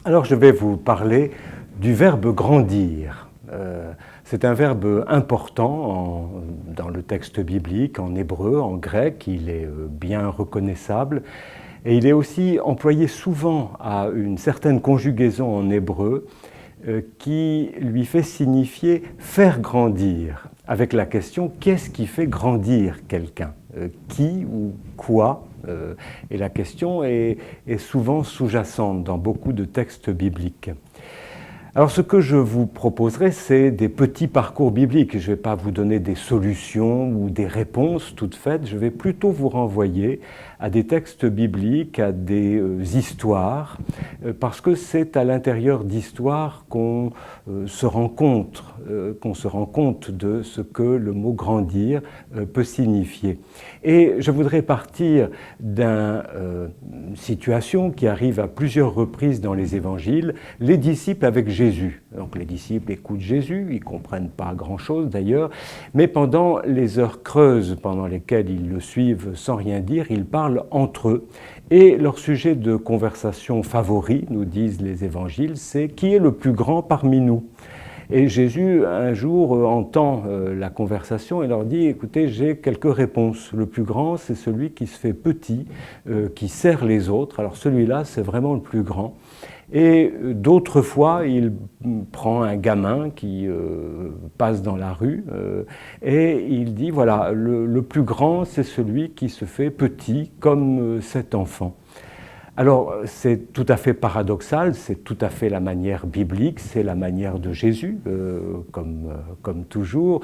Alors je vais vous parler du verbe grandir. C'est un verbe important dans le texte biblique, en hébreu, en grec, il est bien reconnaissable. Et il est aussi employé souvent à une certaine conjugaison en hébreu qui lui fait signifier faire grandir, avec la question qu'est-ce qui fait grandir quelqu'un, qui ou quoi, et la question est souvent sous-jacente dans beaucoup de textes bibliques. Alors ce que je vous proposerai, c'est des petits parcours bibliques. Je ne vais pas vous donner des solutions ou des réponses toutes faites, je vais plutôt vous renvoyer à des textes bibliques, à des histoires, parce que c'est à l'intérieur d'histoires qu'on se rend compte de ce que le mot grandir peut signifier. Et je voudrais partir d'une situation qui arrive à plusieurs reprises dans les évangiles, les disciples avec Jésus. Donc les disciples écoutent Jésus, ils ne comprennent pas grand-chose d'ailleurs, mais pendant les heures creuses pendant lesquelles ils le suivent sans rien dire, ils parlent entre eux. Et leur sujet de conversation favori, nous disent les évangiles, c'est « qui est le plus grand parmi nous ?» Et Jésus, un jour, entend la conversation et leur dit « Écoutez, j'ai quelques réponses. Le plus grand, c'est celui qui se fait petit, qui sert les autres. Alors celui-là, c'est vraiment le plus grand. » Et d'autres fois, il prend un gamin qui passe dans la rue et il dit, voilà, le plus grand, c'est celui qui se fait petit comme cet enfant. Alors, c'est tout à fait paradoxal, c'est tout à fait la manière biblique, c'est la manière de Jésus, comme toujours.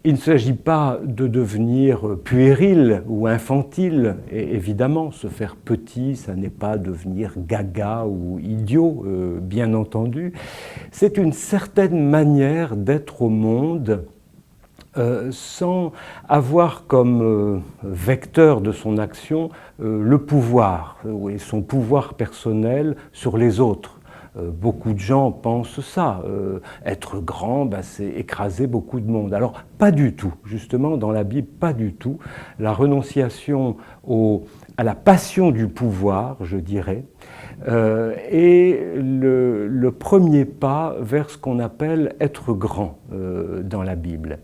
Il ne s'agit pas de devenir puéril ou infantile, et évidemment, se faire petit, ça n'est pas devenir gaga ou idiot, bien entendu. C'est une certaine manière d'être au monde sans avoir comme vecteur de son action le pouvoir, et son pouvoir personnel sur les autres. Beaucoup de gens pensent ça, être grand, c'est écraser beaucoup de monde. Alors pas du tout, justement dans la Bible, pas du tout. La renonciation à la passion du pouvoir, je dirais, est le premier pas vers ce qu'on appelle être grand dans la Bible.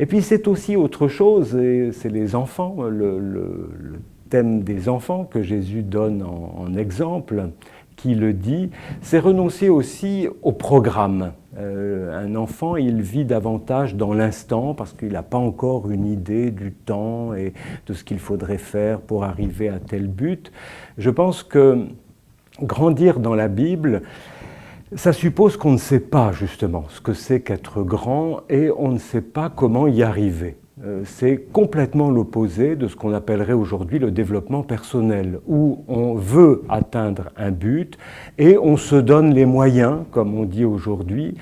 Et puis c'est aussi autre chose, et c'est les enfants, le thème des enfants que Jésus donne en exemple, qui le dit, c'est renoncer aussi au programme. Un enfant, il vit davantage dans l'instant parce qu'il n'a pas encore une idée du temps et de ce qu'il faudrait faire pour arriver à tel but. Je pense que grandir dans la Bible, ça suppose qu'on ne sait pas justement ce que c'est qu'être grand et on ne sait pas comment y arriver. C'est complètement l'opposé de ce qu'on appellerait aujourd'hui le développement personnel, où on veut atteindre un but et on se donne les moyens, comme on dit aujourd'hui,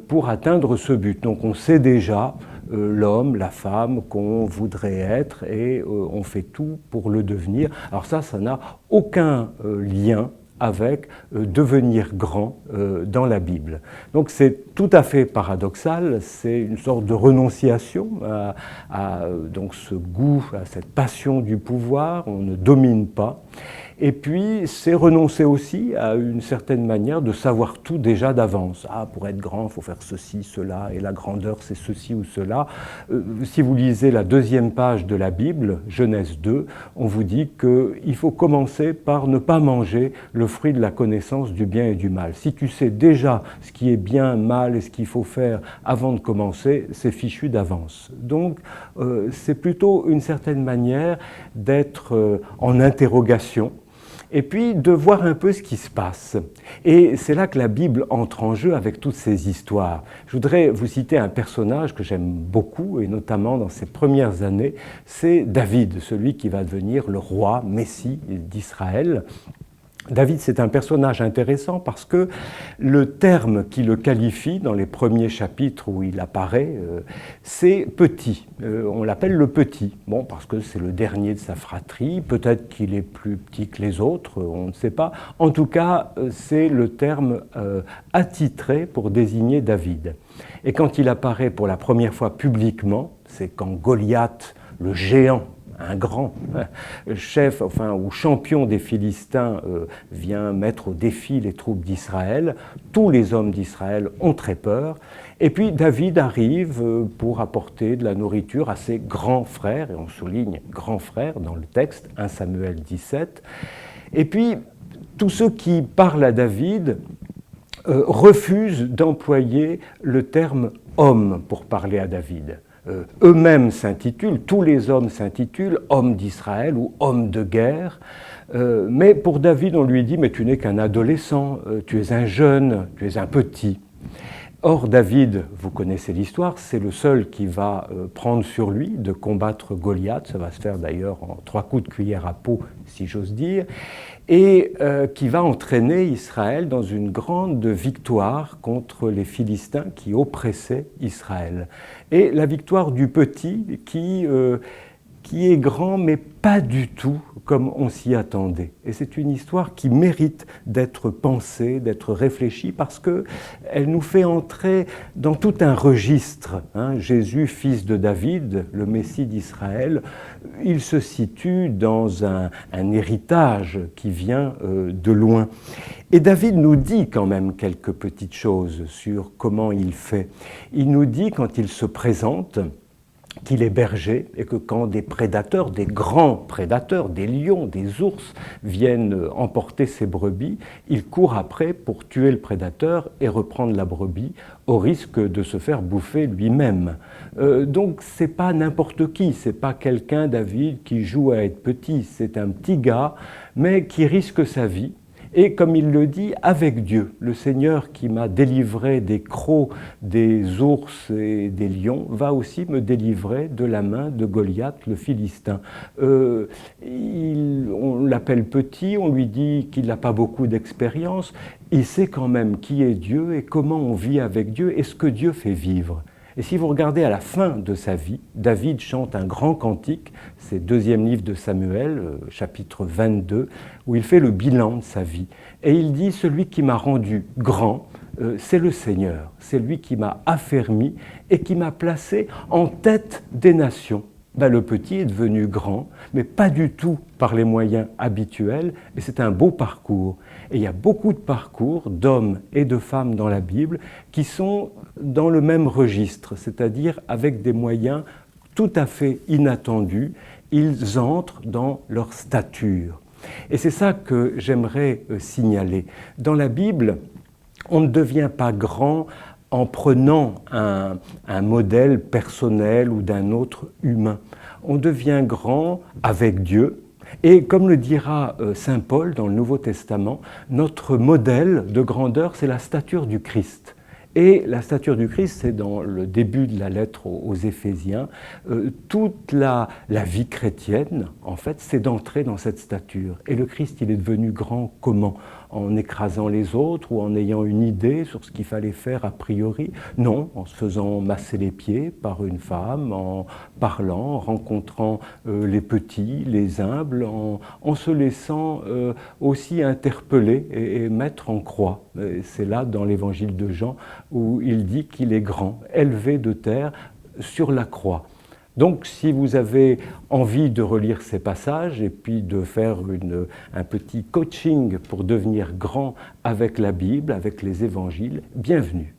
pour atteindre ce but. Donc on sait déjà l'homme, la femme qu'on voudrait être et on fait tout pour le devenir. Alors ça n'a aucun lien avec devenir grand dans la Bible. Donc c'est tout à fait paradoxal, c'est une sorte de renonciation à donc ce goût, à cette passion du pouvoir, on ne domine pas. Et puis, c'est renoncer aussi à une certaine manière de savoir tout déjà d'avance. Ah, pour être grand, il faut faire ceci, cela, et la grandeur, c'est ceci ou cela. Si vous lisez la deuxième page de la Bible, Genèse 2, on vous dit qu'il faut commencer par ne pas manger le fruit de la connaissance du bien et du mal. Si tu sais déjà ce qui est bien, mal et ce qu'il faut faire avant de commencer, c'est fichu d'avance. Donc, c'est plutôt une certaine manière d'être en interrogation, et puis de voir un peu ce qui se passe. Et c'est là que la Bible entre en jeu avec toutes ces histoires. Je voudrais vous citer un personnage que j'aime beaucoup, et notamment dans ses premières années, c'est David, celui qui va devenir le roi Messie d'Israël. David, c'est un personnage intéressant parce que le terme qui le qualifie dans les premiers chapitres où il apparaît, c'est petit. On l'appelle le petit, bon, parce que c'est le dernier de sa fratrie, peut-être qu'il est plus petit que les autres, on ne sait pas. En tout cas, c'est le terme attitré pour désigner David. Et quand il apparaît pour la première fois publiquement, c'est quand Goliath, le géant, un grand chef, enfin, ou champion des Philistins, vient mettre au défi les troupes d'Israël. Tous les hommes d'Israël ont très peur. Et puis David arrive pour apporter de la nourriture à ses grands frères, et on souligne grands frères dans le texte, 1 Samuel 17. Et puis, tous ceux qui parlent à David refusent d'employer le terme « homme » pour parler à David. Eux-mêmes s'intitulent, tous les hommes s'intitulent « homme d'Israël » ou « homme de guerre ». Mais pour David, on lui dit « mais tu n'es qu'un adolescent, tu es un jeune, tu es un petit ». Or, David, vous connaissez l'histoire, c'est le seul qui va prendre sur lui de combattre Goliath, ça va se faire d'ailleurs en 3 coups de cuillère à peau, si j'ose dire, et qui va entraîner Israël dans une grande victoire contre les Philistins qui oppressaient Israël. Et la victoire du petit qui est grand, mais pas du tout comme on s'y attendait. Et c'est une histoire qui mérite d'être pensée, d'être réfléchie, parce qu'elle nous fait entrer dans tout un registre. Jésus, fils de David, le Messie d'Israël, il se situe dans un héritage qui vient de loin. Et David nous dit quand même quelques petites choses sur comment il fait. Il nous dit, quand il se présente, qu'il est berger et que quand des prédateurs, des grands prédateurs, des lions, des ours viennent emporter ses brebis, il court après pour tuer le prédateur et reprendre la brebis au risque de se faire bouffer lui-même. Donc c'est pas n'importe qui, c'est pas quelqu'un, David, qui joue à être petit, c'est un petit gars, mais qui risque sa vie. Et comme il le dit, avec Dieu, le Seigneur qui m'a délivré des crocs, des ours et des lions, va aussi me délivrer de la main de Goliath, le Philistin. On l'appelle petit, on lui dit qu'il n'a pas beaucoup d'expérience. Il sait quand même qui est Dieu et comment on vit avec Dieu et ce que Dieu fait vivre. Et si vous regardez à la fin de sa vie, David chante un grand cantique, c'est 2e livre de Samuel, chapitre 22, où il fait le bilan de sa vie. Et il dit « Celui qui m'a rendu grand, c'est le Seigneur, c'est lui qui m'a affermi et qui m'a placé en tête des nations. » Le petit est devenu grand, mais pas du tout par les moyens habituels, et c'est un beau parcours. Et il y a beaucoup de parcours d'hommes et de femmes dans la Bible qui sont dans le même registre, c'est-à-dire avec des moyens tout à fait inattendus, ils entrent dans leur stature. Et c'est ça que j'aimerais signaler. Dans la Bible, on ne devient pas grand en prenant un modèle personnel ou d'un autre humain. On devient grand avec Dieu. Et comme le dira saint Paul dans le Nouveau Testament, notre modèle de grandeur, c'est la stature du Christ. Et la stature du Christ, c'est dans le début de la lettre aux Éphésiens, toute la vie chrétienne, en fait, c'est d'entrer dans cette stature. Et le Christ, il est devenu grand comment ? En écrasant les autres ou en ayant une idée sur ce qu'il fallait faire a priori? Non, en se faisant masser les pieds par une femme, en parlant, en rencontrant les petits, les humbles, en se laissant aussi interpeller et mettre en croix. C'est là, dans l'évangile de Jean, où il dit qu'il est grand, élevé de terre sur la croix. Donc, si vous avez envie de relire ces passages et puis de faire un petit coaching pour devenir grand avec la Bible, avec les évangiles, bienvenue.